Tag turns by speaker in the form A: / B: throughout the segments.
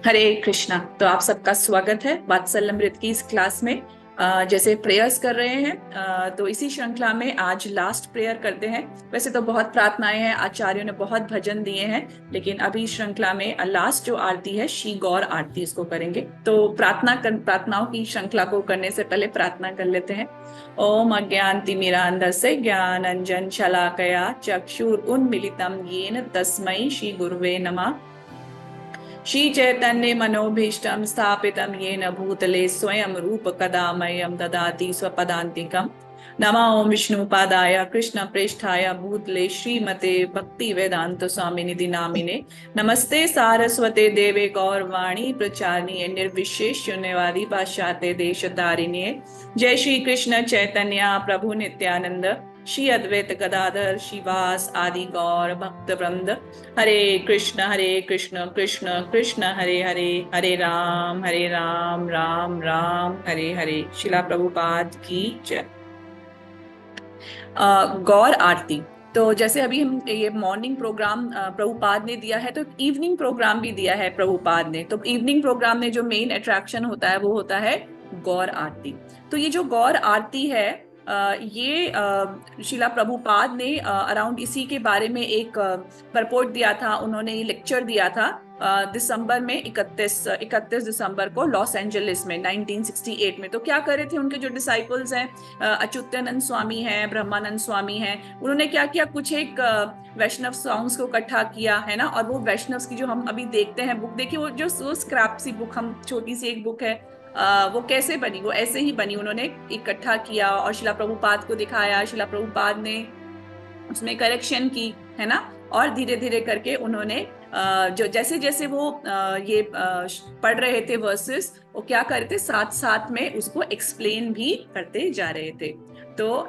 A: हरे कृष्णा। तो आप सबका स्वागत है वात्सल्यमृत की इस क्लास में। जैसे प्रेयर्स कर रहे हैं, तो इसी श्रृंखला में आज लास्ट प्रेयर करते हैं। वैसे तो बहुत प्रार्थनाएं हैं, आचार्यों ने बहुत भजन दिए हैं, लेकिन अभी श्रृंखला में लास्ट जो आरती है श्री गौर आरती, इसको करेंगे। तो प्रार्थनाओं की श्रृंखला को करने से पहले प्रार्थना कर लेते हैं। ओम अज्ञानतिमिरान्धस्य ज्ञानांजन शलाकया चक्षुर उन्मीलितं येन तस्मै श्री गुरुवे नमः। श्री चैतन्य मनोभीष्टं स्थापितं येन भूतले स्वयं रूप कदा मह्यं ददाति स्वपदान्तिकम्। नमः ओम विष्णुपादाय कृष्ण प्रेष्ठाय भूतले श्रीमते भक्ति वेदांत स्वामिनिधि नामिने। नमस्ते सारस्वते देवे गौरवाणी प्रचारिणे निर्विशेष शून्यवादी पाश्चात्य देशतारिणे। जय श्री कृष्ण चैतन्य प्रभु नित्यानंद श्री अद्वैत गदाधर शिवास आदि गौर भक्त वृंद। हरे कृष्ण कृष्ण कृष्ण हरे हरे, हरे राम राम राम हरे हरे। शिला प्रभुपाद की जय। गौर आरती। तो जैसे अभी हम ये मॉर्निंग प्रोग्राम प्रभुपाद ने दिया है, तो इवनिंग प्रोग्राम भी दिया है प्रभुपाद ने। तो इवनिंग प्रोग्राम में जो मेन अट्रैक्शन होता है वो होता है गौर आरती। तो ये जो गौर आरती है, ये शिला प्रभुपाद ने अराउंड इसी के बारे में एक परपोर्ट दिया था, उन्होंने लेक्चर दिया था दिसंबर में, 31 दिसंबर को लॉस एंजलिस में 1968 में। तो क्या कर रहे थे उनके जो डिसाइपल्स हैं, अच्युतानंद स्वामी हैं, ब्रह्मानंद स्वामी हैं, उन्होंने क्या किया, कुछ एक वैष्णव सॉन्ग्स को इकट्ठा किया है ना। और वो वैष्णव की जो हम अभी देखते हैं बुक, देखिए वो स्क्रैप सी बुक, हम छोटी सी एक बुक है, वो कैसे बनी, वो ऐसे ही बनी, उन्होंने इकट्ठा किया और शिला प्रभुपाद को दिखाया। शिला प्रभुपाद ने उसमें करेक्शन की, है ना। और धीरे धीरे करके उन्होंने जो जैसे जैसे वो ये पढ़ रहे थे वर्सेस, वो क्या कर रहे थे, साथ साथ में उसको एक्सप्लेन भी करते जा रहे थे। तो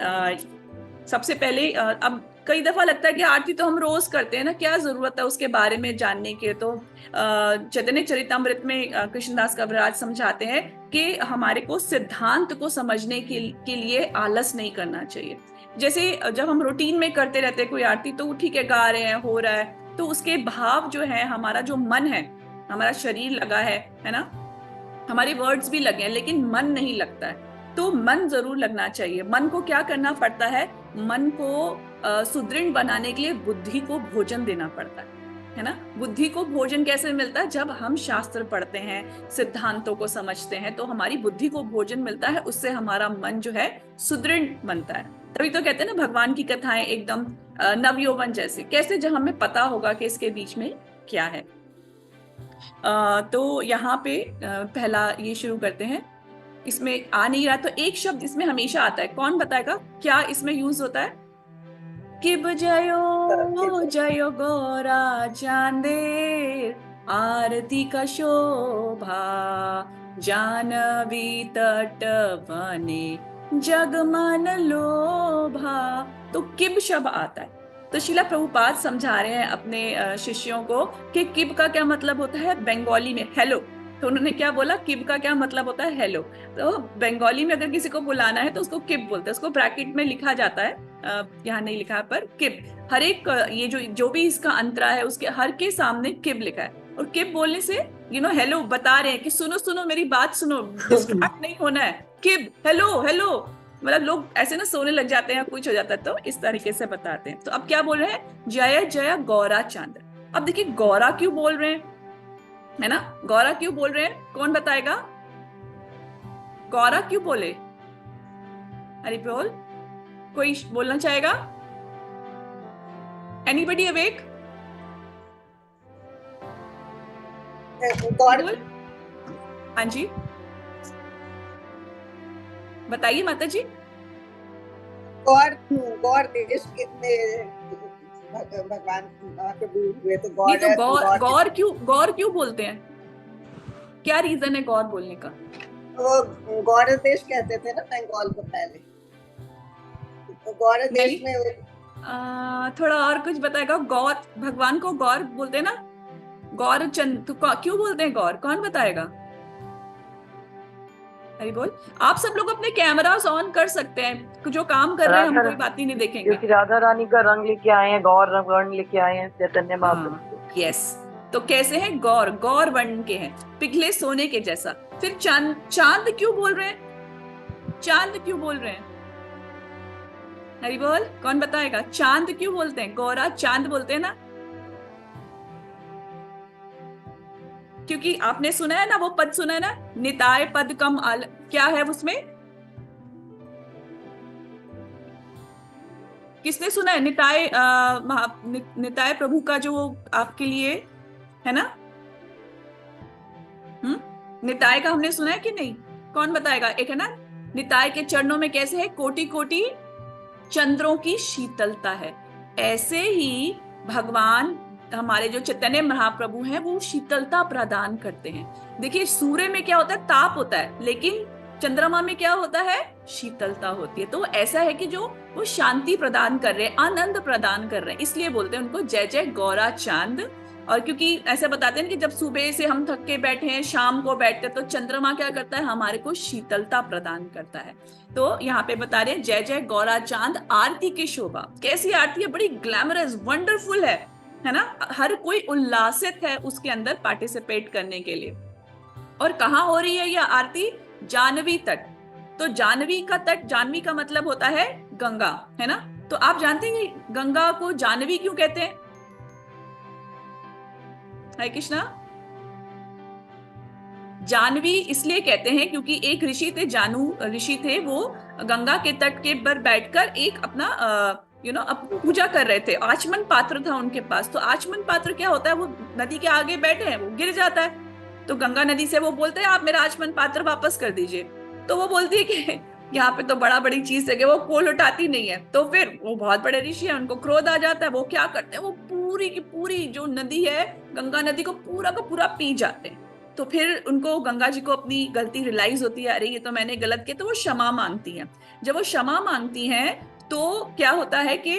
A: सबसे पहले अब कई दफा लगता है कि आरती तो हम रोज करते हैं ना, क्या जरूरत है उसके बारे में जानने के। तो चैतन्य चरितमृत में कृष्णदास कविराज समझाते हैं कि हमारे को सिद्धांत को समझने के लिए आलस नहीं करना चाहिए। जैसे जब हम रूटीन में करते रहते हैं कोई आरती, तो ठीक है, गा रहे हैं, हो रहा है, तो उसके भाव जो है, हमारा जो मन है, हमारा शरीर लगा है ना, हमारे वर्ड्स भी लगे हैं, लेकिन मन नहीं लगता है। तो मन जरूर लगना चाहिए। मन को क्या करना पड़ता है, मन को सुदृढ़ बनाने के लिए बुद्धि को भोजन देना पड़ता है ना। बुद्धि को भोजन कैसे मिलता है, जब हम शास्त्र पढ़ते हैं, सिद्धांतों को समझते हैं, तो हमारी बुद्धि को भोजन मिलता है, उससे हमारा मन जो है सुदृढ़ बनता है। तभी तो कहते हैं ना, भगवान की कथाएं एकदम नवयौवन जैसे, कैसे, जब हमें पता होगा कि इसके बीच में क्या है। तो यहाँ पे पहला ये शुरू करते हैं। इसमें आ नहीं रहा, तो एक शब्द इसमें हमेशा आता है, कौन बताएगा क्या इसमें यूज होता है। किब जयो जयो गौरा चांदेर, आरती का शोभा, जानवी तट बने जगमन लोभा। तो किब शब्द आता है। तो शिला प्रभुपाद समझा रहे हैं अपने शिष्यों को कि किब का क्या मतलब होता है बंगाली में, हेलो। तो उन्होंने क्या बोला, किब का क्या मतलब होता है, हेलो। तो बंगाली में अगर किसी को बुलाना है तो उसको किब बोलते हैं, उसको ब्रैकेट में लिखा जाता है, यहाँ नहीं लिखा है पर किब। हर एक ये जो जो भी इसका अंतरा है, उसके हर के सामने किब लिखा है। और किब बोलने से हेलो बता रहे हैं कि सुनो सुनो मेरी बात सुनो, डिस्ट्रैक्ट नहीं होना है। किब, हेलो हेलो, मतलब लोग ऐसे ना सोने लग जाते हैं, कुछ हो जाता है, तो इस तरीके से बताते हैं। तो अब क्या बोल रहे हैं, जय जय गौरा चांद। अब देखिए गौरा क्यों बोल रहे हैं, है ना, गौरा क्यों बोल रहे हैं, कौन बताएगा, गौरा क्यों बोले। हरि बोल, कोई बोलना चाहेगा, एनीबडी अवेक।
B: गौर
A: बोल, हाँ जी बताइए माता जी।
B: गौर गौर देश कितने भगवान महाप्रभु हुए, तो
A: नहीं
B: गौर
A: तो
B: है,
A: गौर,
B: गौर
A: गौर क्यों बोलते हैं, क्या रीजन है गौर बोलने का।
B: वो गौर देश कहते थे ना बंगाल को पहले, तो गौर देश
A: नहीं,
B: में
A: थोड़ा और कुछ बताएगा। गौर, भगवान को गौर बोलते हैं ना, गौर चंद, तो क्यों बोलते हैं गौर, कौन बताएगा। हरी बोल। आप सब लोग अपने कैमरास ऑन कर सकते हैं, जो काम कर रहे हैं हम
C: राधा,
A: कोई बात ही नहीं देखेंगे।
C: क्योंकि राधा रानी का रंग लेके आए हैं, गौर रंग लेके आए हैं चैतन्य
A: हाँ,
C: महाप्रभु।
A: यस। तो कैसे हैं? गौर, गौर वर्ण के हैं, पिघले सोने के जैसा। फिर चांद, चांद क्यों बोल रहे हैं? चांद क्यों बोल रहे हैं? हरी बोल, कौन बताएगा? चांद क्यों बोलते हैं? गौरा चांद बोलते हैं ना, क्योंकि आपने सुना है ना, वो पद सुना है ना, निताय पद कम आल, क्या है उसमें? किसने सुना है? निताय निताय प्रभु का जो आपके लिए है ना, निताय का हमने सुना है कि नहीं? कौन बताएगा? एक है ना, निताय के चरणों में कैसे है? कोटि कोटि चंद्रों की शीतलता है। ऐसे ही भगवान हमारे जो चैतन्य महाप्रभु हैं वो शीतलता प्रदान करते हैं। देखिए सूर्य में क्या होता है? ताप होता है, लेकिन चंद्रमा में क्या होता है? शीतलता होती है। तो ऐसा है कि जो वो शांति प्रदान कर रहे हैं, आनंद प्रदान कर रहे हैं, इसलिए बोलते हैं उनको जय जय गौरा चांद। और क्योंकि ऐसे बताते हैं कि जब सुबह से हम थक के बैठे हैं, शाम को बैठते हैं, तो चंद्रमा क्या करता है? हमारे को शीतलता प्रदान करता है। तो यहाँ पे बता रहे हैं जय जय गौरा चांद आरती की शोभा। कैसी आरती है? बड़ी ग्लैमरस, वंडरफुल है ना। हर कोई उल्लासित है उसके अंदर पार्टिसिपेट करने के लिए। और कहाँ हो रही है यह आरती? जानवी तट। तो जानवी का तट, जानवी का मतलब होता है गंगा, है ना। तो आप जानते हैं गंगा को जानवी क्यों कहते हैं? हरे कृष्णा। जानवी इसलिए कहते हैं क्योंकि एक ऋषि थे, जानू ऋषि थे, वो गंगा के तट के पर बैठकर एक अपना अपनी पूजा कर रहे थे। आचमन पात्र था उनके पास। तो आचमन पात्र क्या होता है? वो नदी के आगे बैठे हैं, वो गिर जाता है। तो गंगा नदी से वो बोलते हैं आप मेरा आचमन पात्र वापस कर दीजिए। तो वो बोलती है कि यहाँ पे तो बड़ा बड़ी चीज है कि वो पोल उठाती नहीं है। तो फिर वो बहुत बड़े ऋषि है, उनको क्रोध आ जाता है। वो क्या करते हैं? वो पूरी की पूरी जो नदी है, गंगा नदी को पूरा का पूरा पी जाते हैं। तो फिर उनको, गंगा जी को अपनी गलती रियलाइज होती है, अरे ये तो मैंने गलत किया। तो वो क्षमा मांगती हैं। जब वो क्षमा मांगती हैं तो क्या होता है कि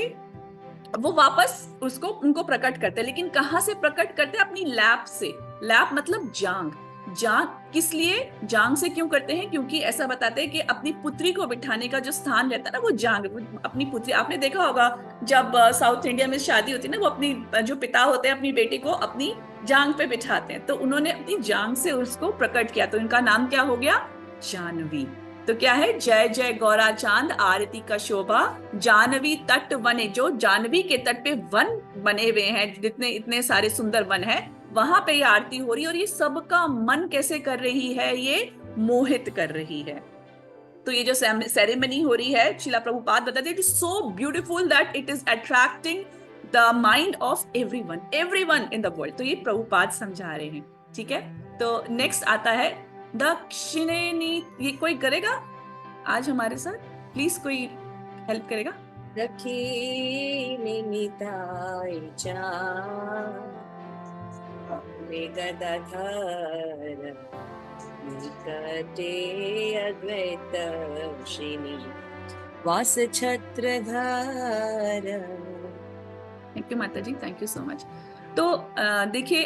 A: वो वापस उसको उनको प्रकट करते हैं। लेकिन कहाँ से प्रकट करते हैं? अपनी लैप से। लैप मतलब जांग। जांग किस लिए? जांग से क्यों करते हैं? क्योंकि ऐसा बताते हैं कि अपनी पुत्री को बिठाने का जो स्थान रहता है ना, वो जांग। अपनी पुत्री, आपने देखा होगा जब साउथ इंडिया में शादी होती है ना, वो अपनी जो पिता होते हैं अपनी बेटी को अपनी जांग पे बिठाते हैं। तो उन्होंने अपनी जांग से उसको प्रकट किया, तो इनका नाम क्या हो गया? जानवी। तो क्या है? जय जय गौरा चांद आरती का शोभा जानवी तट वने। जो जानवी के तट पे वन बने हुए हैं, जितने इतने सारे सुंदर वन है, वहां पे ये आरती हो रही है। और ये सबका मन कैसे कर रही है? ये मोहित कर रही है। तो ये जो सेरेमनी हो रही है, शिला प्रभुपाद बताते हैं, it is so beautiful that it is attracting the mind of everyone in the world. तो ये प्रभुपाद समझा रहे हैं। ठीक है, तो नेक्स्ट आता है दक्षिणेनी। ये कोई करेगा आज हमारे साथ? प्लीज कोई हेल्प करेगा?
C: दक्षिणे निताय गदाधर निकटे अद्वैतशिनी वास छत्रधार।
A: थैंक यू माता जी, थैंक यू सो मच। तो देखिए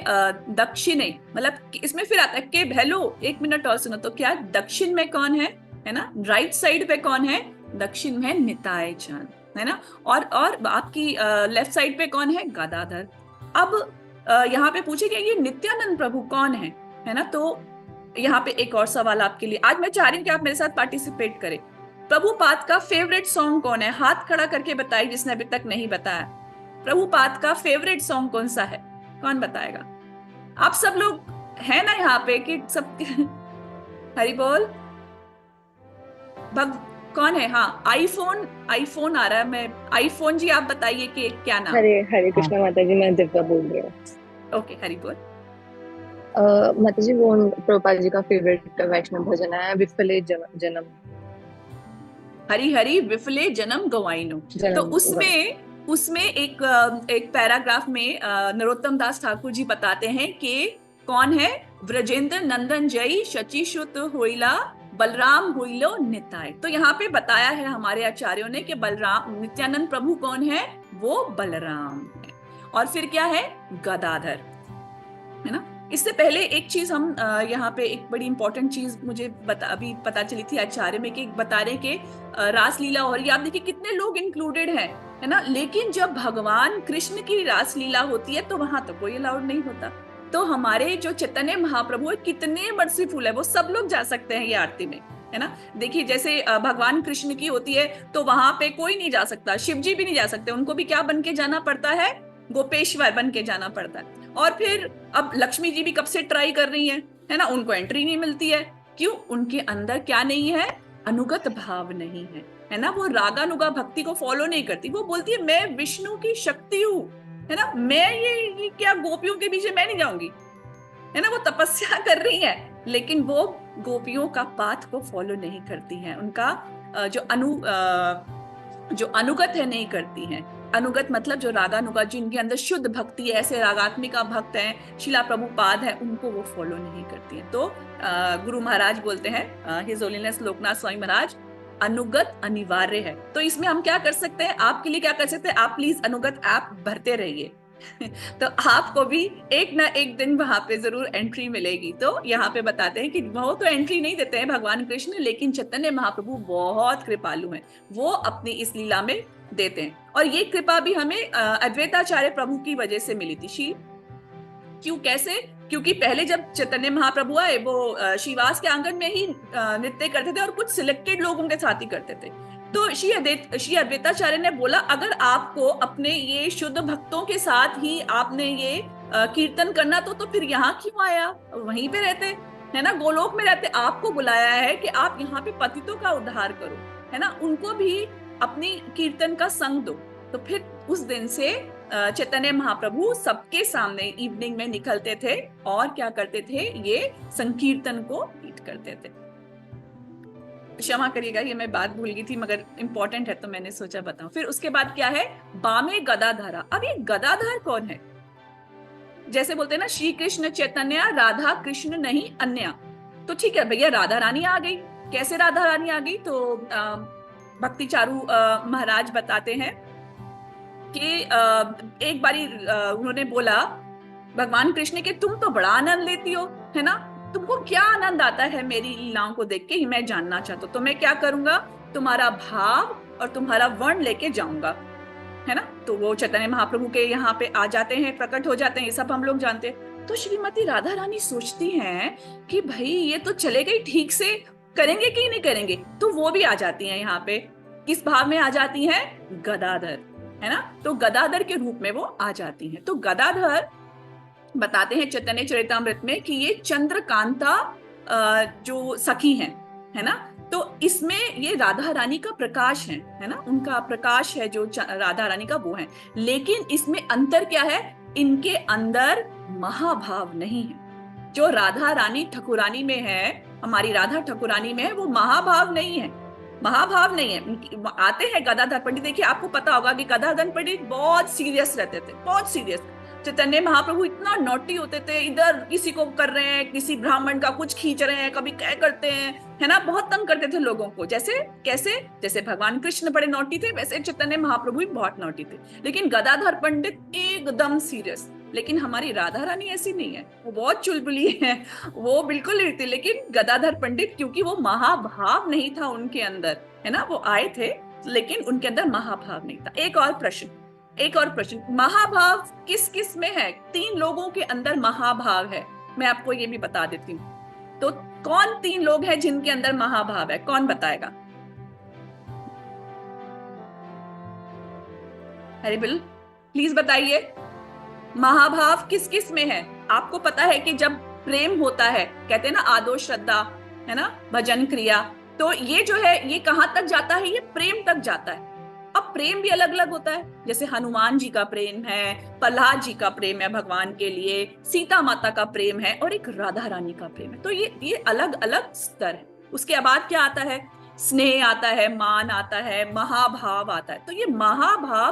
A: दक्षिणे मतलब इसमें फिर आता है के भैलो। एक मिनट और सुनो। तो क्या दक्षिण में कौन है ना? राइट साइड पे कौन है? दक्षिण में निताय चांद, है ना। और आपकी लेफ्ट साइड पे कौन है? गदाधर। अब यहाँ पे पूछे कि ये नित्यानंद प्रभु कौन है ना। तो यहाँ पे एक और सवाल आपके लिए। आज मैं चाह रही हूँ कि आप मेरे साथ पार्टिसिपेट करें। प्रभुपाद का फेवरेट सॉन्ग कौन है? हाथ खड़ा करके बताइए जिसने अभी तक नहीं बताया। प्रभुपाद का फेवरेट सॉन्ग कौन सा है? कौन बताएगा? आप सब लोग है ना यहाँ पे कि सब हरि बोल कौन है? हाँ, आईफोन आ रहा है। मैं आईफोन जी, आप बताइए कि क्या नाम?
D: हरे कृष्णा माता जी, मैं दिव्या बोल रही हूँ।
A: ओके, हरि बोल।
D: माता जी, वो प्रभुपाद जी का फेवरेट वैष्णव भजन है विफले जन्म।
A: हरि हरि विफले जन्म गवाइनो। तो उसमें एक पैराग्राफ में नरोत्तम दास ठाकुर जी बताते हैं कि कौन है? व्रजेंद्र नंदन जय शचीशुत होइला बलराम हुइलो निताय। तो यहाँ पे बताया है हमारे आचार्यों ने कि बलराम, नित्यानंद प्रभु कौन है? वो बलराम है। और फिर क्या है? गदाधर, है ना। इससे पहले एक चीज हम यहाँ पे एक बड़ी इंपॉर्टेंट चीज मुझे अभी पता चली थी आचार्य में, कि बता रहे कि रासलीला हो रही है। आप देखिए कितने लोग इंक्लूडेड हैं, है ना। लेकिन जब भगवान कृष्ण की रासलीला होती है तो वहां तो कोई अलाउड नहीं होता, तो हमारे जो चैतन्य महाप्रभु है कितने मर्सीफुल है, वो सब लोग जा सकते हैं ये आरती में, है ना। देखिए जैसे भगवान कृष्ण की होती है तो वहां पे कोई नहीं जा सकता, शिव जी भी नहीं जा सकते, उनको भी क्या बन के जाना पड़ता है, गोपेश्वर बन के जाना पड़ता है। और फिर अब लक्ष्मी जी भी कब से ट्राई कर रही है ना, उनको एंट्री नहीं मिलती है। क्यों? उनके अंदर क्या नहीं है, अनुगत भाव नहीं है ना। वो रागानुगा भक्ति को फॉलो नहीं करती, वो बोलती है मैं विष्णु की शक्ति हूँ, है ना, मैं ये क्या गोपियों के पीछे मैं नहीं जाऊंगी, है ना। वो तपस्या कर रही है लेकिन वो गोपियों का पाथ को फॉलो नहीं करती हैं, उनका जो अनुगत है नहीं करती हैं। अनुगत मतलब जो रागानुगा, जिनके अंदर शुद्ध भक्ति है, ऐसे रागात्मिका भक्त हैं, शिला प्रभुपाद है, उनको वो फॉलो नहीं करती हैं। तो गुरु महाराज बोलते हैं, हिज होलीनेस लोकनाथ स्वामी महाराज, अनुगत अनिवार्य है। तो इसमें हम क्या कर सकते हैं, आपके लिए क्या कर सकते हैं, आप प्लीज अनुगत ऐप भरते रहिए तो आपको भी एक ना एक दिन वहां पे जरूर एंट्री मिलेगी। तो यहाँ पे बताते हैं कि वो तो एंट्री नहीं देते हैं भगवान कृष्ण, लेकिन चैतन्य महाप्रभु बहुत कृपालु हैं, वो अपनी इस लीला में देते हैं। और ये कृपा भी हमें अद्वैताचार्य प्रभु की वजह से मिली थी। शील क्यों, कैसे? क्योंकि पहले जब चैतन्य महाप्रभु आए वो श्रीवास के आंगन में ही नृत्य करते थे और कुछ सिलेक्टेड लोगों के साथ ही करते थे। तो श्री अद्वैताचार्य ने बोला अगर आपको अपने ये शुद्ध भक्तों के साथ ही आपने ये कीर्तन करना तो फिर यहाँ क्यों आया, वहीं पे रहते, है ना, गोलोक में रहते। आपको बुलाया है कि आप यहाँ पे पतितों का उद्धार करो, है ना, उनको भी अपनी कीर्तन का संग दो। तो फिर उस दिन से चैतन्य महाप्रभु सबके सामने इवनिंग में निकलते थे और क्या करते थे, ये संकीर्तन को लीड करते थे। क्षमा करिएगा ये मैं बात भूल गई थी, मगर इंपॉर्टेंट है तो मैंने सोचा बताऊं। फिर उसके बाद क्या है, बामे गदाधरा। अब ये गदाधर कौन है? जैसे बोलते हैं ना श्री कृष्ण चैतन्य राधा कृष्ण नहीं अन्य, तो ठीक है भैया राधा रानी आ गई। कैसे राधा रानी आ गई? तो भक्ति चारू महाराज बताते हैं कि एक बारी उन्होंने बोला भगवान कृष्ण के तुम तो बड़ा आनंद लेती हो, है ना, तुमको क्या आनंद आता है मेरी लीलाओं को देख के, ही मैं जानना चाहता हूँ। तो मैं क्या करूंगा, तुम्हारा भाव और तुम्हारा वर्ण लेके जाऊंगा, है ना। तो वो चैतन्य महाप्रभु के यहाँ पे आ जाते हैं, प्रकट हो जाते हैं, ये सब हम लोग जानते हैं। तो श्रीमती राधा रानी सोचती हैं कि भाई ये तो चले गई, ठीक से करेंगे कि नहीं करेंगे, तो वो भी आ जाती हैं यहाँ पे। किस भाव में आ जाती हैं? गदाधर, है ना। तो गदाधर के रूप में वो आ जाती हैं। तो गदाधर बताते हैं चैतन्य चरितामृत में कि ये चंद्रकांता जो सखी हैं, है ना, तो इसमें ये राधा रानी का प्रकाश है ना, उनका प्रकाश है जो राधा रानी का वो है। लेकिन इसमें अंतर क्या है, इनके अंदर महाभाव नहीं है। जो राधा रानी ठकुरानी में है, हमारी राधा ठकुरानी में है, वो महाभाव नहीं है, महाभाव नहीं है। आते हैं गदाधर पंडित, देखिए आपको पता होगा कि गदाधर पंडित बहुत सीरियस रहते थे, बहुत सीरियस। चैतन्य महाप्रभु इतना नोटी होते थे, इधर किसी को कर रहे हैं, किसी ब्राह्मण का कुछ खींच रहे हैं, कभी क्या करते हैं, है ना, बहुत तंग करते थे लोगों को। जैसे कैसे, जैसे भगवान कृष्ण बड़े नोटी थे, वैसे चैतन्य महाप्रभु भी बहुत नोटी थे। लेकिन गदाधर पंडित एकदम सीरियस। लेकिन हमारी राधा रानी ऐसी नहीं है, वो बहुत चुलबुली है, वो बिल्कुल नहीं थी। लेकिन गदाधर पंडित, क्योंकि वो महाभाव नहीं था उनके अंदर, है ना, वो आए थे लेकिन उनके अंदर महाभाव नहीं था। एक और प्रश्न, महाभाव किस किस में है? 3 लोगों के अंदर महाभाव है, मैं आपको ये भी बता देती हूँ। तो कौन 3 लोग हैं जिनके अंदर महाभाव है, कौन बताएगा? अरे बिल प्लीज बताइए, महाभाव किस किस में है? आपको पता है कि जब प्रेम होता है, कहते हैं ना आदो श्रद्धा, है ना, भजन क्रिया, तो ये जो है ये कहां तक जाता है, ये प्रेम तक जाता है। अब प्रेम भी अलग अलग होता है, जैसे हनुमान जी का प्रेम है, प्रहलाद जी का प्रेम है भगवान के लिए, सीता माता का प्रेम है, और एक राधा रानी का प्रेम है। तो ये अलग अलग स्तर है। उसके बाद क्या आता है? स्नेह आता है, मान आता है, महाभाव आता है। तो ये महाभाव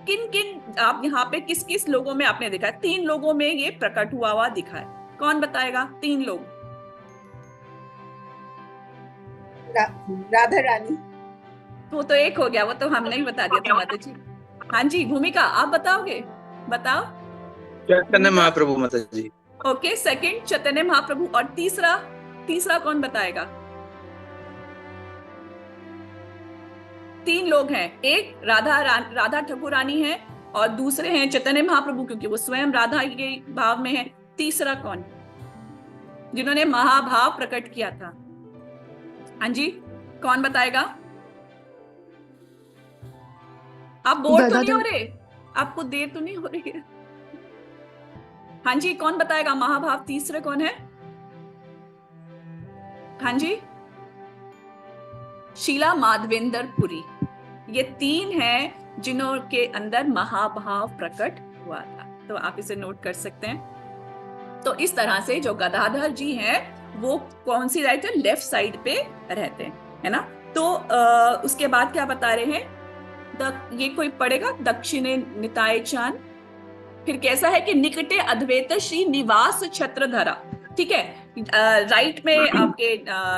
A: किन किन, आप यहाँ पे किस किस लोगों में आपने देखा है? 3 लोगों में ये प्रकट हुआ दिखा है। कौन बताएगा? 3 लोग।
B: राधा रानी।
A: वो तो एक हो गया, वो तो हमने ही बता दिया था माता जी। हाँ जी, भूमिका आप बताओगे? बताओ।
E: चैतन्य महाप्रभु माता जी।
A: Okay, second Chaitanya Mahaprabhu. और तीसरा कौन बताएगा? 3 लोग हैं, एक राधा ठाकुरानी है और दूसरे हैं चैतन्य महाप्रभु, क्योंकि वो स्वयं राधा के भाव में है। तीसरा कौन, जिन्होंने महाभाव प्रकट किया था? हाँ जी, कौन बताएगा? आप बोर तो नहीं हो रहे? आपको देर तो नहीं हो रही है? हाँ जी, कौन बताएगा महाभाव तीसरे कौन है? हाँ जी, शीला माधवेंद्र पुरी। ये 3 हैं जिन्हों के अंदर महाभाव प्रकट हुआ था, तो आप इसे नोट कर सकते हैं। तो इस तरह से जो गदाधर जी हैं वो कौन सी राइट है, लेफ्ट साइड पे रहते हैं, है ना। तो उसके बाद क्या बता रहे हैं, ये कोई पढ़ेगा, दक्षिणे निताय चान। फिर कैसा है कि निकटे अद्वैत श्री निवास छत्रधरा, ठीक है। राइट में आपके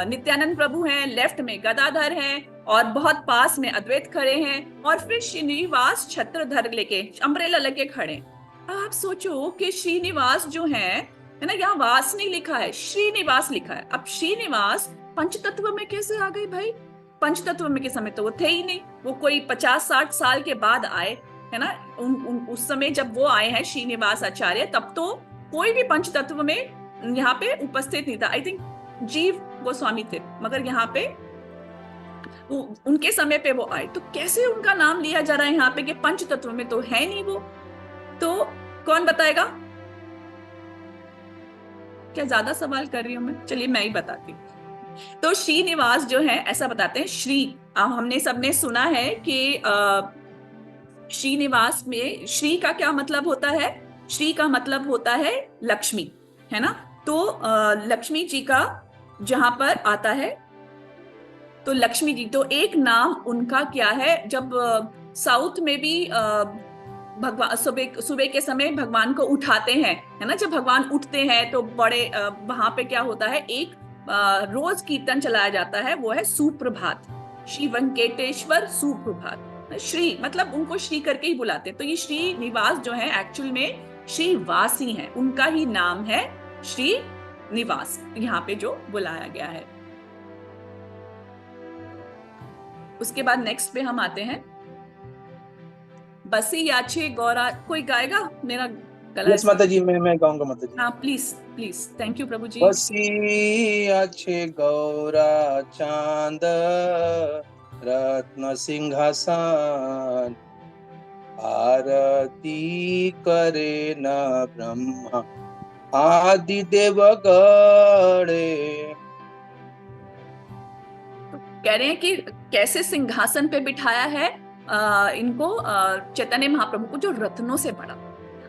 A: नित्यानंद प्रभु हैं, लेफ्ट में गदाधर हैं, और बहुत पास में अद्वैत खड़े हैं, और फिर श्रीनिवास छत्रधर लेके अम्ब्रेला लेके खड़े। अब आप सोचो कि श्रीनिवास जो है ना, यहाँ वास नहीं लिखा है, श्रीनिवास लिखा है। अब श्रीनिवास पंचतत्व में कैसे आ गए भाई? पंचतत्व में के समय तो वो थे ही नहीं, वो कोई 50-60 साल के बाद आए, है ना। उस समय जब वो आए हैं श्रीनिवास आचार्य, तब तो कोई भी पंचतत्व में यहाँ पे उपस्थित नहीं था। आई थिंक जीव गोस्वामी थे, मगर यहाँ पे उनके समय पे वो आए, तो कैसे उनका नाम लिया जा रहा है यहाँ पे कि पंचतत्व में तो है नहीं वो? तो कौन बताएगा? क्या ज्यादा सवाल कर रही हूं मैं? चलिए मैं ही बताती हूँ। तो श्रीनिवास जो है ऐसा बताते हैं, श्री हमने सबने सुना है कि श्रीनिवास में श्री का क्या मतलब होता है? श्री का मतलब होता है लक्ष्मी, है ना। तो लक्ष्मी जी का जहां पर आता है, तो लक्ष्मी जी, तो एक नाम उनका क्या है, जब साउथ में भी भगवान सुबह के समय भगवान को उठाते हैं, है ना, जब भगवान उठते हैं तो बड़े वहां पे क्या होता है, एक रोज कीर्तन चलाया जाता है, वो है सुप्रभात, श्री वेंकटेश्वर सुप्रभात। श्री मतलब उनको श्री करके ही बुलाते हैं। तो ये श्री निवास जो है एक्चुअल में श्रीवासी हैं, उनका ही नाम है श्री निवास, यहाँ पे जो बुलाया गया है। उसके बाद नेक्स्ट पे हम आते हैं, बसी याचे गौरा। कोई गाएगा? मेरा गला
E: यस माता जी, मैं गाऊंगा माता जी।
A: हाँ प्लीज प्लीज, थैंक यू प्रभु जी।
E: बसी याचे गौरा चांद रत्न सिंहासन, आरती करे न ब्रह्मा आदि देव गणे।
A: तो कह रहे हैं कि कैसे सिंहासन पे बिठाया है इनको, चैतन्य महाप्रभु को, जो रत्नों से बड़ा।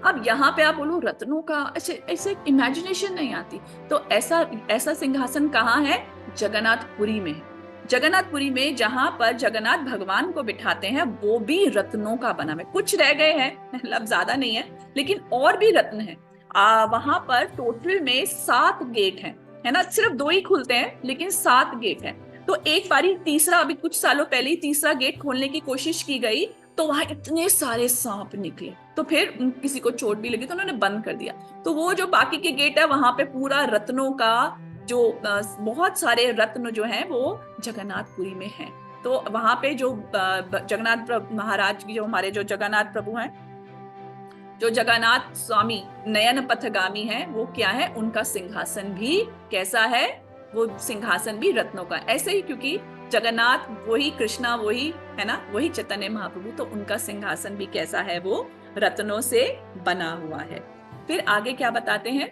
A: अब यहाँ पे आप बोलो रत्नों का, ऐसे इमेजिनेशन नहीं आती। तो ऐसा सिंहासन कहाँ है? जगन्नाथपुरी में है। जगन्नाथपुरी में जहां पर जगन्नाथ भगवान को बिठाते हैं, वो भी रत्नों का बना है। कुछ रह गए हैं, मतलब ज्यादा नहीं है, लेकिन और भी रत्न है। वहां पर टोटल में 7 गेट हैं, है ना। सिर्फ 2 ही खुलते हैं, लेकिन 7 गेट हैं। तो एक बारी तीसरा, अभी कुछ सालों पहले ही तीसरा गेट खोलने की कोशिश की गई, तो वहां इतने सारे सांप निकले, तो फिर किसी को चोट भी लगी तो उन्होंने बंद कर दिया। तो वो जो बाकी के गेट है, वहां पे पूरा रत्नों का, जो बहुत सारे रत्न जो हैं वो जगन्नाथपुरी में हैं। तो वहां पे जो जगन्नाथ महाराज की, जो हमारे जो जगन्नाथ प्रभु हैं, जो जगन्नाथ स्वामी नयन पथगामी हैं, वो क्या है, उनका सिंहासन भी कैसा है? वो सिंहासन भी रत्नों का। ऐसे ही क्योंकि जगन्नाथ वही, कृष्णा वही, है ना, वही चैतन्य महाप्रभु, तो उनका सिंहासन भी कैसा है? वो रत्नों से बना हुआ है। फिर आगे क्या बताते हैं,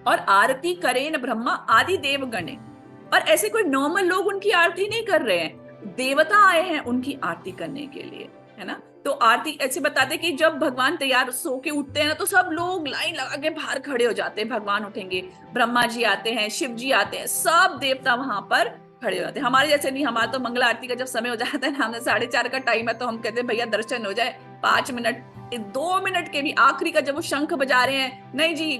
A: और आरती करेन ब्रह्मा आदि देव गणे। और ऐसे कोई नॉर्मल लोग उनकी आरती नहीं कर रहे हैं, देवता आए हैं उनकी आरती करने के लिए, है ना। तो आरती ऐसे बताते कि जब भगवान तैयार सो के उठते हैं ना, तो सब लोग लाइन लगा के बाहर खड़े हो जाते हैं, भगवान उठेंगे, ब्रह्मा जी आते हैं, शिव जी आते हैं, सब देवता वहां पर खड़े हो जाते हैं। हमारे जैसे नहीं, हमारा तो मंगला आरती का जब समय हो जाता है ना, हमने 4:30 का टाइम है, तो हम कहते हैं भैया दर्शन हो जाए, 5 मिनट 2 मिनट के भी, आखिरी का जब वो शंख बजा रहे हैं, नहीं जी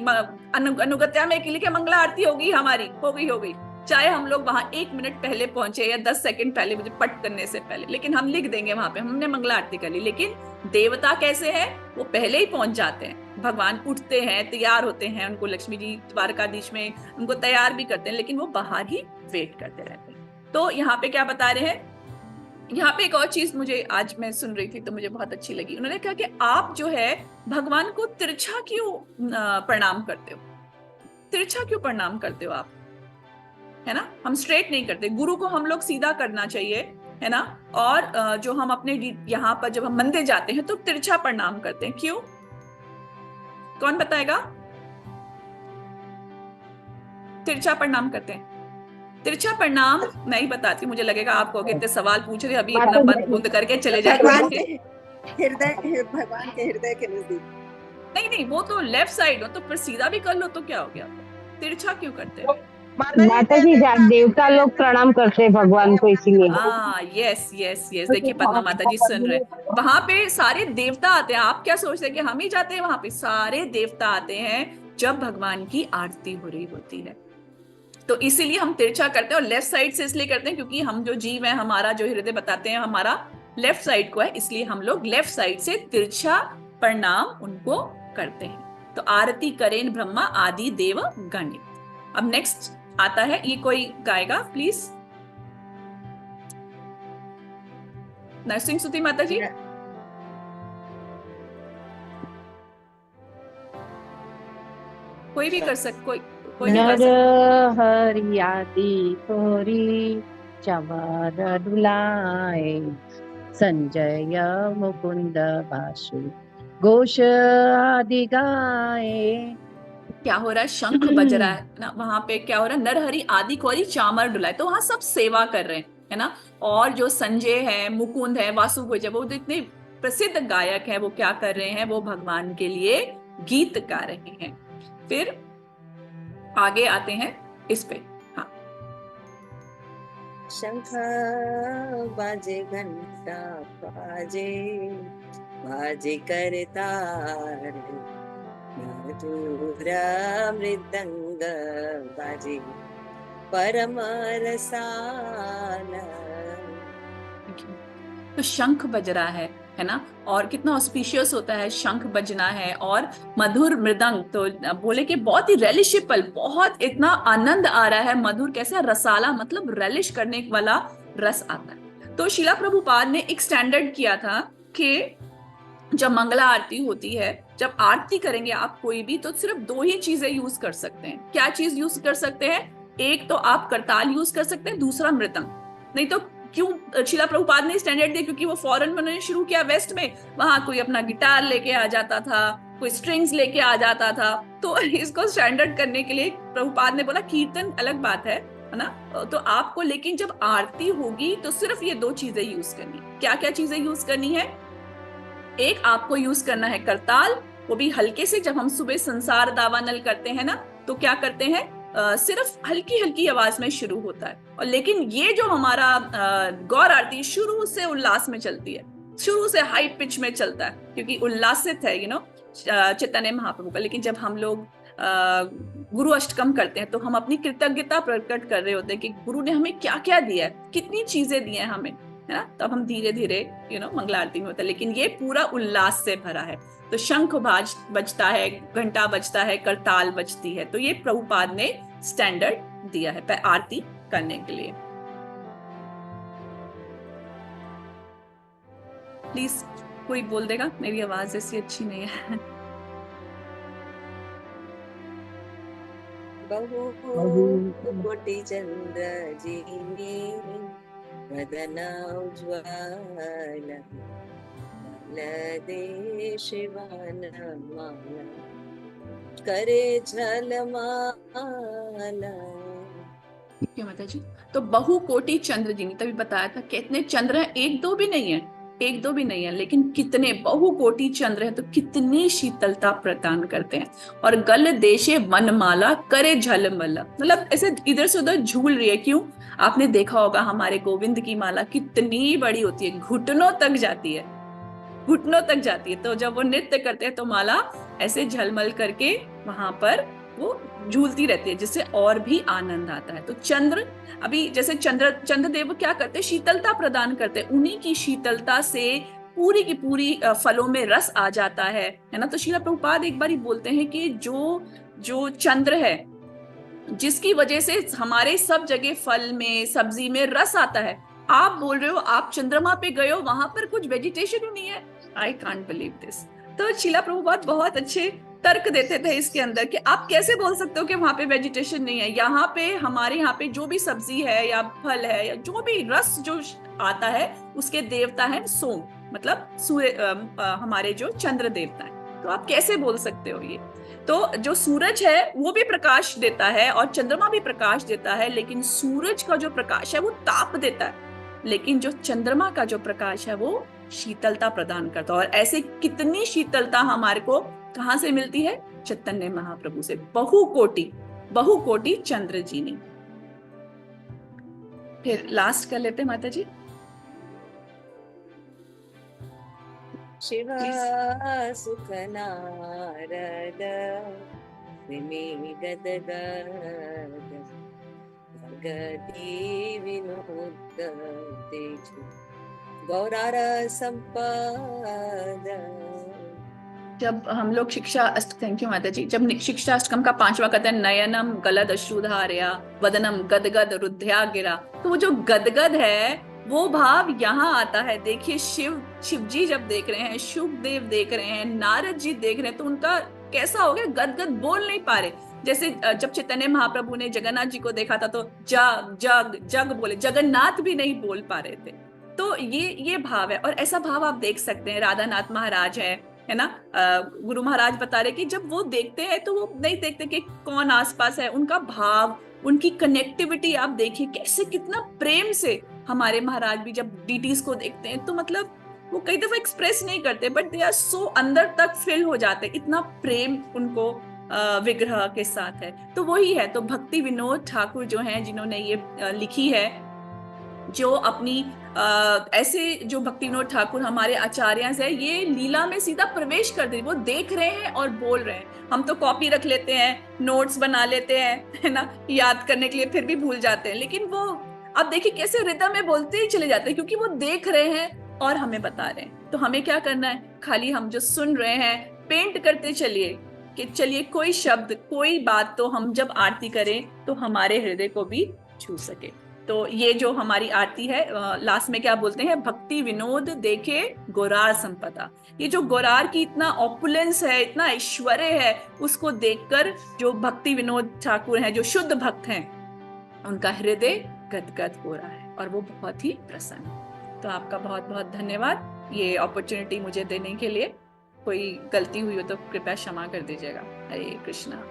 A: अनुगत्या में के लिए मंगला आरती होगी, हमारी हो गई, चाहे हम लोग वहां 1 मिनट पहले पहुंचे या 10 सेकंड पहले, मुझे पट करने से पहले, लेकिन हम लिख देंगे वहां पे हमने मंगला आरती कर ली। लेकिन देवता कैसे है, वो पहले ही पहुंच जाते हैं, भगवान उठते हैं, तैयार होते हैं, उनको लक्ष्मी जी द्वारकाधीश में उनको तैयार भी करते हैं, लेकिन वो बाहर ही वेट करते रहते हैं। तो यहाँ पे क्या बता रहे हैं यहाँ पे एक और चीज मुझे आज मैं सुन रही थी तो मुझे बहुत अच्छी लगी। उन्होंने कहा कि आप जो है भगवान को तिरछा क्यों प्रणाम करते हो, तिरछा क्यों प्रणाम करते हो आप, है ना। हम स्ट्रेट नहीं करते, गुरु को हम लोग सीधा करना चाहिए, है ना। और जो हम अपने यहाँ पर जब हम मंदिर जाते हैं तो तिरछा प्रणाम करते हैं, क्यों, कौन बताएगा। तिरछा प्रणाम करते हैं, तिरछा प्रणाम मैं ही बताती हूँ, मुझे लगेगा आप कहोगे इतने सवाल पूछ रहे अभी इतना बंद बूंद करके चले
B: भगवान
A: जाएंगे।
B: भगवान के हृदय के नजदीक।
A: नहीं नहीं, वो तो लेफ्ट साइड हो तो फिर सीधा भी कर लो तो क्या हो गया, तिरछा क्यों करते हैं।
F: माता जी देवता लोग प्रणाम करते हैं भगवान को, इसीलिए।
A: हाँ यस यस यस, देखिए पद्मा माता जी सुन रहे हैं, वहां पे सारे देवता आते हैं। आप क्या सोचते हैं कि हम ही जाते हैं वहां पे, सारे देवता आते हैं जब भगवान की आरती हो रही होती है। तो इसीलिए हम तिरछा करते हैं, और लेफ्ट साइड से इसलिए करते हैं क्योंकि हम जो जीव है, हमारा जो हृदय बताते हैं हमारा लेफ्ट साइड को है, इसलिए हम लोग लेफ्ट साइड से तिरछा प्रणाम उनको करते हैं। तो आरती करें ब्रह्मा आदि देव गणित। अब नेक्स्ट आता है, ये कोई गाएगा प्लीज, नरसिंह स्तुति माता जी। कोई भी कर सकते, कोई भी कर
F: नर
A: सकते।
F: हरियादि थोरी चवर डुलाए, संजय मुकुंद बासु घोष आदि गाए।
A: क्या हो रहा है, शंख बज रहा है ना वहां पे, क्या हो रहा है, नरहरि आदि कोरी चामर डुलाए, तो वहां सब सेवा कर रहे हैं, है ना। और जो संजय है, मुकुंद है, वासु भोज है, वो जो इतने प्रसिद्ध गायक हैं, वो क्या कर रहे हैं, वो भगवान के लिए गीत गा रहे हैं। फिर आगे आते हैं इस पे, हाँ।
C: शंख बाजे घंटा बाजे, बाजे करतार, मधुर मृदंग बाजे परम रसाला।
A: तो शंख बज रहा है ना, और कितना ऑस्पिशियस होता है शंख बजना है, और मधुर मृदंग, तो बोले कि बहुत ही रेलिशेबल, बहुत इतना आनंद आ रहा है, मधुर कैसे, रसाला मतलब रेलिश करने वाला रस आता है। तो शीला प्रभुपाद ने एक स्टैंडर्ड किया था कि जब मंगला आरती होती है, जब आरती करेंगे आप कोई भी, तो सिर्फ दो ही चीजें यूज कर सकते हैं। क्या चीज यूज कर सकते हैं, एक तो आप करताल यूज कर सकते हैं, दूसरा मृदंग। नहीं तो क्यों शीला प्रभुपाद ने स्टैंडर्ड दिया, क्योंकि वो फॉरेन में उन्होंने शुरू किया वेस्ट में, वहां कोई अपना गिटार लेके आ जाता था, कोई स्ट्रिंग्स लेके आ जाता था। तो इसको स्टैंडर्ड करने के लिए प्रभुपाद ने बोला कीर्तन अलग बात है ना, तो आपको लेकिन जब आरती होगी तो सिर्फ ये दो चीजें यूज करनी। क्या क्या चीजें यूज करनी है, एक आपको यूज करना है करताल, वो भी हल्के से। जब हम सुबह संसार दावानल करते हैं ना, तो क्या करते हैं, सिर्फ हल्की हल्की आवाज में शुरू होता है। और लेकिन ये जो हमारा गौर आरती शुरू से उल्लास में चलती है, शुरू से हाई पिच में चलता है, क्योंकि उल्लासित है चैतन्य महाप्रभु का। लेकिन जब हम लोग गुरु अष्टकम करते हैं तो हम अपनी कृतज्ञता प्रकट कर रहे होते हैं कि गुरु ने हमें क्या क्या दिया है, कितनी चीजें दी हैं हमें, है ना। तब हम धीरे धीरे मंगला आरती में होता है, लेकिन ये पूरा उल्लास से भरा है। तो शंख बजता है, घंटा बजता है, करताल बजती है। तो ये प्रभुपाद ने स्टैंडर्ड दिया है आरती करने के लिए। प्लीज कोई बोल देगा, मेरी आवाज ऐसी अच्छी नहीं है।
C: बहु कोटि चंद्र जीने वदन उज्ज्वल, लदे शिवान माला करे झलमाला।
A: क्यों माता जी, तो बहु कोटि चंद्र जी ने तभी बताया था, कितने चंद्र हैं, एक दो भी नहीं है, एक दो भी नहीं है, लेकिन कितने बहु कोटि चंद्र हैं, तो कितनी शीतलता प्रदान करते हैं। और गल देशे वनमाला करे झलमला, मतलब ऐसे इधर से उधर झूल रही है। क्यों, आपने देखा होगा हमारे गोविंद की माला कितनी बड़ी होती है, घुटनों तक जाती है, घुटनों तक जाती है। तो जब वो नृत्य करते हैं तो माला ऐसे झलमल करके वहां पर वो झूलती रहती है, जिससे और भी आनंद आता है। तो चंद्र, अभी जैसे चंद्रदेव क्या करते हैं, शीतलता प्रदान करते हैं, उन्हीं की शीतलता से पूरी की पूरी फलों में रस आ जाता है ना। तो शीला प्रभुपाद एक बार ही बोलते हैं कि जो चंद्र है, जिसकी वजह से हमारे सब जगह फल में, सब्जी में रस आता है, आप बोल रहे हो आप चंद्रमा पे गए हो, वहां पर कुछ वेजिटेशन ही नहीं है। I can't believe this. तो शीला प्रभुपाद बहुत अच्छे तर्क देते थे इसके अंदर कि आप कैसे बोल सकते हो कि वहां पे वेजिटेशन नहीं है। यहाँ पे हमारे यहाँ पे जो भी सब्जी है या फल है या जो भी रस जो आता है उसके देवता है सोम, मतलब सूर्य, हमारे जो चंद्र देवता है। तो आप कैसे बोल सकते हो ये? तो जो सूरज है वो भी प्रकाश देता है और चंद्रमा भी प्रकाश देता है, लेकिन सूरज का जो प्रकाश है वो ताप देता है, लेकिन जो चंद्रमा का जो प्रकाश है वो शीतलता प्रदान करता है। और ऐसे कितनी शीतलता हमारे को कहां से मिलती है? चैतन्य महाप्रभु से, बहुकोटि चंद्र जी ने। फिर लास्ट कर लेते माता जी।
C: शिवा सुख नारद सिमी गदगद गदी विनोद तेजु गौरार संपद।
A: जब हम लोग शिक्षा थैंक यू माता जी, जब शिक्षा अष्टकम का 5वां कहते हैं नयनम गलद अश्रुधारया वदनम गदगद रुद्ध्या गिरा, तो वो जो गदगद है वो भाव यहाँ आता है। देखिए शिव जी जब देख रहे हैं, शुभदेव देख रहे हैं, नारद जी देख रहे हैं, तो उनका कैसा हो गया? गदगद बोल नहीं पा रहे। जैसे जब चैतन्य महाप्रभु ने जगन्नाथ जी को देखा था तो जग जग जग बोले, जगन्नाथ भी नहीं बोल पा रहे थे। तो ये भाव है, और ऐसा भाव आप देख सकते हैं राधा नाथ महाराज है ना, गुरु महाराज बता रहे कि जब वो देखते हैं तो वो नहीं देखते कि कौन आसपास है, उनका भाव, उनकी कनेक्टिविटी आप देखिए कैसे, कितना प्रेम से हमारे महाराज भी जब डीटीज को देखते हैं तो मतलब वो कई दफा एक्सप्रेस नहीं करते बट दे आर सो अंदर तक फिल हो जाते, इतना प्रेम उनको विग्रह के साथ है। तो वही है, तो भक्ति विनोद ठाकुर जो हैं जिन्होंने ये लिखी है, जो अपनी ऐसे जो भक्ति विनोद ठाकुर हमारे आचार्य हैं, ये लीला में सीधा प्रवेश कर दे, वो देख रहे हैं और बोल रहे हैं। हम तो कॉपी रख लेते हैं, नोट्स बना लेते हैं, है ना, याद करने के लिए, फिर भी भूल जाते हैं, लेकिन वो अब देखिए कैसे रिदम में बोलते ही चले जाते हैं, क्योंकि वो देख रहे हैं और हमें बता रहे हैं। तो हमें क्या करना है? खाली हम जो सुन रहे हैं पेंट करते चलिए कि चलिए कोई शब्द, कोई बात तो हम जब आरती करें तो हमारे हृदय को भी छू सके। तो ये जो हमारी आरती है, लास्ट में क्या बोलते हैं? भक्ति विनोद देखे गोरार संपदा। ये जो गोरार की इतना ऑपुलेंस है, इतना ऐश्वर्य है, उसको देखकर जो भक्ति विनोद ठाकुर हैं, जो शुद्ध भक्त हैं, उनका हृदय गदगद हो रहा है और वो बहुत ही प्रसन्न है। तो आपका बहुत बहुत धन्यवाद ये अपॉर्चुनिटी मुझे देने के लिए। कोई गलती हुई हो तो कृपया क्षमा कर दीजिएगा। हरे कृष्णा।